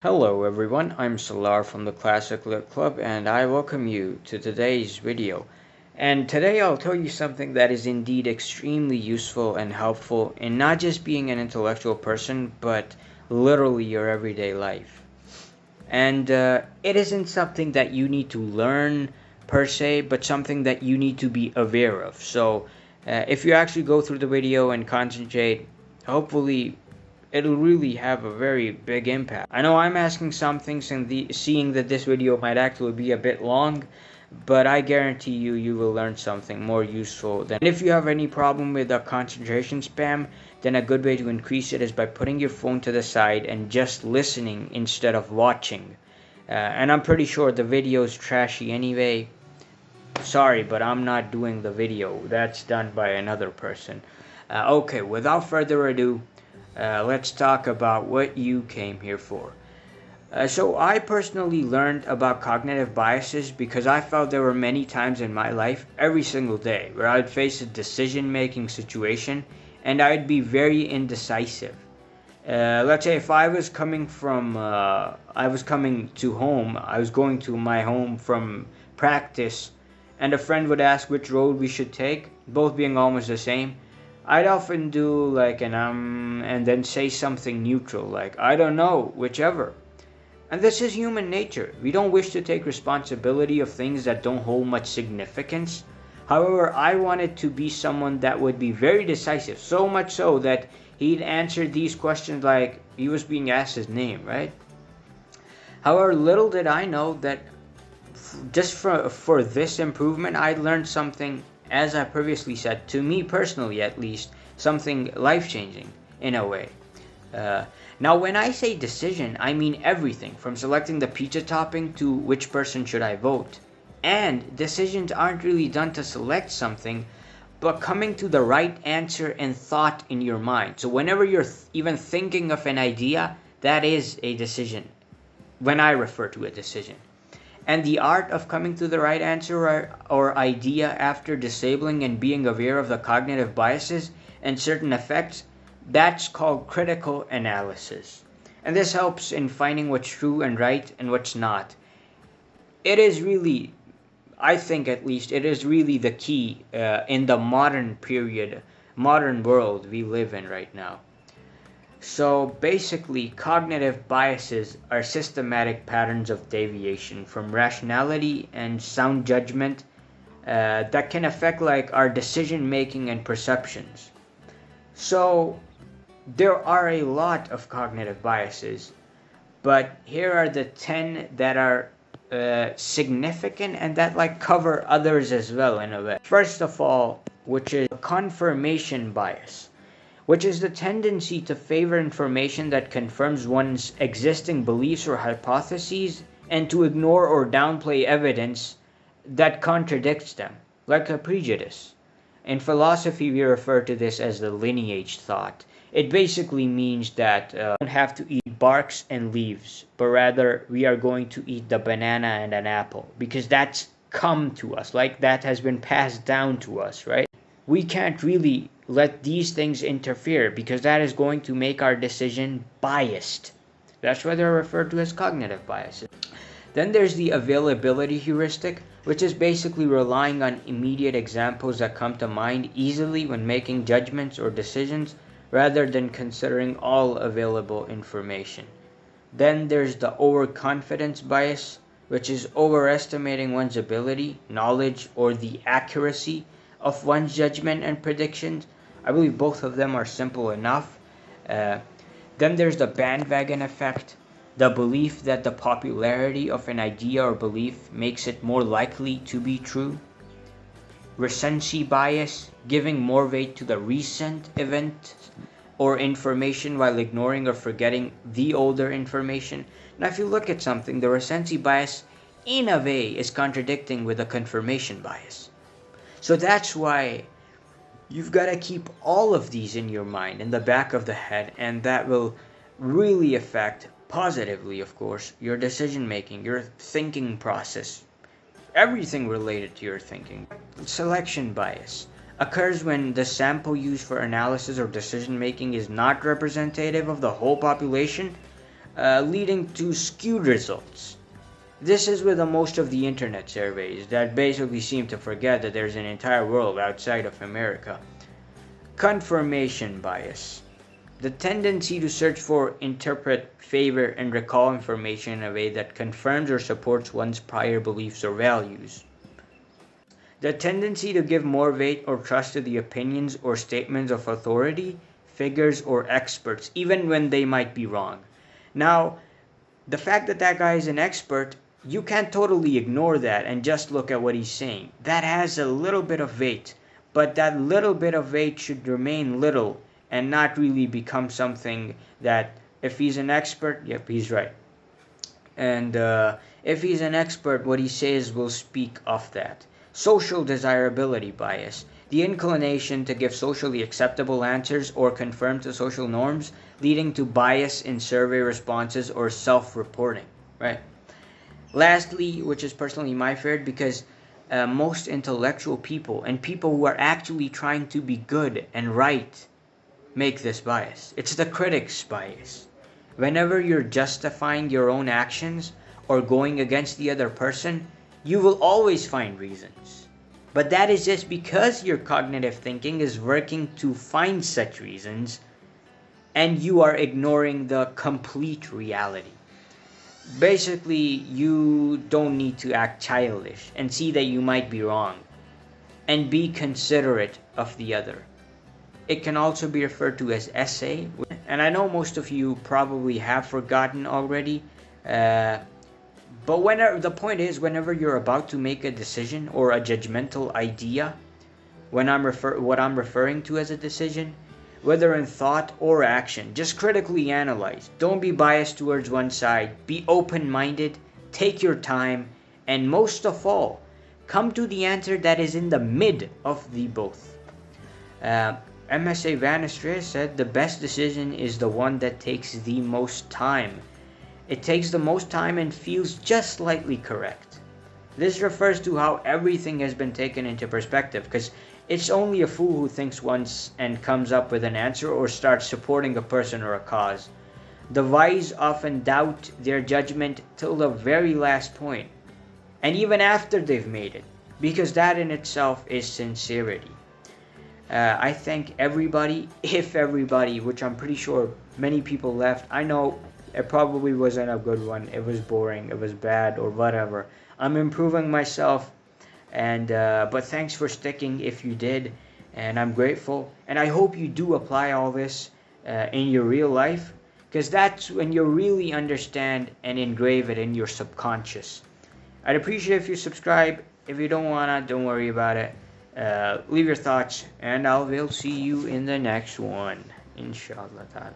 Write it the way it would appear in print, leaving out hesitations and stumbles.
Hello everyone, I'm Salar from the Classic Lit Club and I welcome you to today's video. And today I'll tell you something that is indeed extremely useful and helpful in not just being an intellectual person, but literally your everyday life. And it isn't something that you need to learn per se, but something that you need to be aware of. So if you actually go through the video and concentrate, hopefully it'll really have a very big impact. I know I'm asking some things and seeing that this video might actually be a bit long, but I guarantee you will learn something more useful. And if you have any problem with a concentration spam, then a good way to increase it is by putting your phone to the side and just listening instead of watching. And I'm pretty sure the video is trashy anyway. Sorry, but I'm not doing the video. That's done by another person. Okay, without further ado, let's talk about what you came here for. So I personally learned about cognitive biases because I felt there were many times in my life, every single day, where I'd face a decision-making situation and I'd be very indecisive. Let's say if I was coming to home, I was going to my home from practice, and a friend would ask which road we should take, both being almost the same. I'd often do like an and then say something neutral like, I don't know, whichever. And this is human nature. We don't wish to take responsibility of things that don't hold much significance. However, I wanted to be someone that would be very decisive, so much so that he'd answer these questions like he was being asked his name, right? However, little did I know that just for this improvement, I learned something, as I previously said, to me personally at least, something life-changing in a way. Now, when I say decision, I mean everything from selecting the pizza topping to which person should I vote. And decisions aren't really done to select something, but coming to the right answer and thought in your mind. So whenever you're even thinking of an idea, that is a decision, when I refer to a decision. And the art of coming to the right answer or idea after disabling and being aware of the cognitive biases and certain effects, that's called critical analysis. And this helps in finding what's true and right and what's not. It is really, I think at least, it is really the key in the modern world we live in right now. So basically, cognitive biases are systematic patterns of deviation from rationality and sound judgment that can affect like our decision making and perceptions. So there are a lot of cognitive biases, but here are the 10 that are significant and that like cover others as well in a way. First of all, which is confirmation bias, which is the tendency to favor information that confirms one's existing beliefs or hypotheses and to ignore or downplay evidence that contradicts them, like a prejudice. In philosophy, we refer to this as the lineage thought. It basically means that we don't have to eat barks and leaves, but rather we are going to eat the banana and an apple because that's come to us, like that has been passed down to us, right? We can't really let these things interfere because that is going to make our decision biased. That's why they're referred to as cognitive biases. Then there's the availability heuristic, which is basically relying on immediate examples that come to mind easily when making judgments or decisions rather than considering all available information. Then there's the overconfidence bias, which is overestimating one's ability, knowledge, or the accuracy of one's judgment and predictions. I believe both of them are simple enough. Then there's the bandwagon effect, the belief that the popularity of an idea or belief makes it more likely to be true. Recency bias, giving more weight to the recent event or information while ignoring or forgetting the older information. Now, if you look at something, the recency bias in a way is contradicting with the confirmation bias. So that's why you've got to keep all of these in your mind, in the back of the head, and that will really affect, positively of course, your decision making, your thinking process, everything related to your thinking. Selection bias occurs when the sample used for analysis or decision making is not representative of the whole population, leading to skewed results. This is with most of the internet surveys that basically seem to forget that there's an entire world outside of America. Confirmation bias. The tendency to search for, interpret, favor, and recall information in a way that confirms or supports one's prior beliefs or values. The tendency to give more weight or trust to the opinions or statements of authority, figures, or experts, even when they might be wrong. Now, the fact that that guy is an expert, you can't totally ignore that and just look at what he's saying. That has a little bit of weight, but that little bit of weight should remain little and not really become something that if he's an expert, yep, he's right. And if he's an expert, what he says will speak of that. Social desirability bias. The inclination to give socially acceptable answers or conform to social norms, leading to bias in survey responses or self-reporting, right? Lastly, which is personally my favorite, because most intellectual people and people who are actually trying to be good and right make this bias. It's the critic's bias. Whenever you're justifying your own actions or going against the other person, you will always find reasons. But that is just because your cognitive thinking is working to find such reasons and you are ignoring the complete reality. Basically, you don't need to act childish and see that you might be wrong and be considerate of the other. It can also be referred to as essay, and I know most of you probably have forgotten already, but the point is, whenever you're about to make a decision or a judgmental idea, what I'm referring to as a decision, whether in thought or action, just critically analyze. Don't be biased towards one side. Be open-minded, take your time, and most of all, come to the answer that is in the mid of the both. MSA Van Estrella said, the best decision is the one that takes the most time. It takes the most time and feels just slightly correct. This refers to how everything has been taken into perspective, because it's only a fool who thinks once and comes up with an answer or starts supporting a person or a cause. The wise often doubt their judgment till the very last point, and even after they've made it, because that in itself is sincerity. I thank everybody, if everybody, which I'm pretty sure many people left. I know it probably wasn't a good one. It was boring, it was bad, or whatever. I'm improving myself, and but thanks for sticking if you did, and I'm grateful. And I hope you do apply all this in your real life, because that's when you really understand and engrave it in your subconscious. I'd appreciate if you subscribe. If you don't wanna, don't worry about it. Leave your thoughts, and I will see you in the next one, inshallah ta'ala.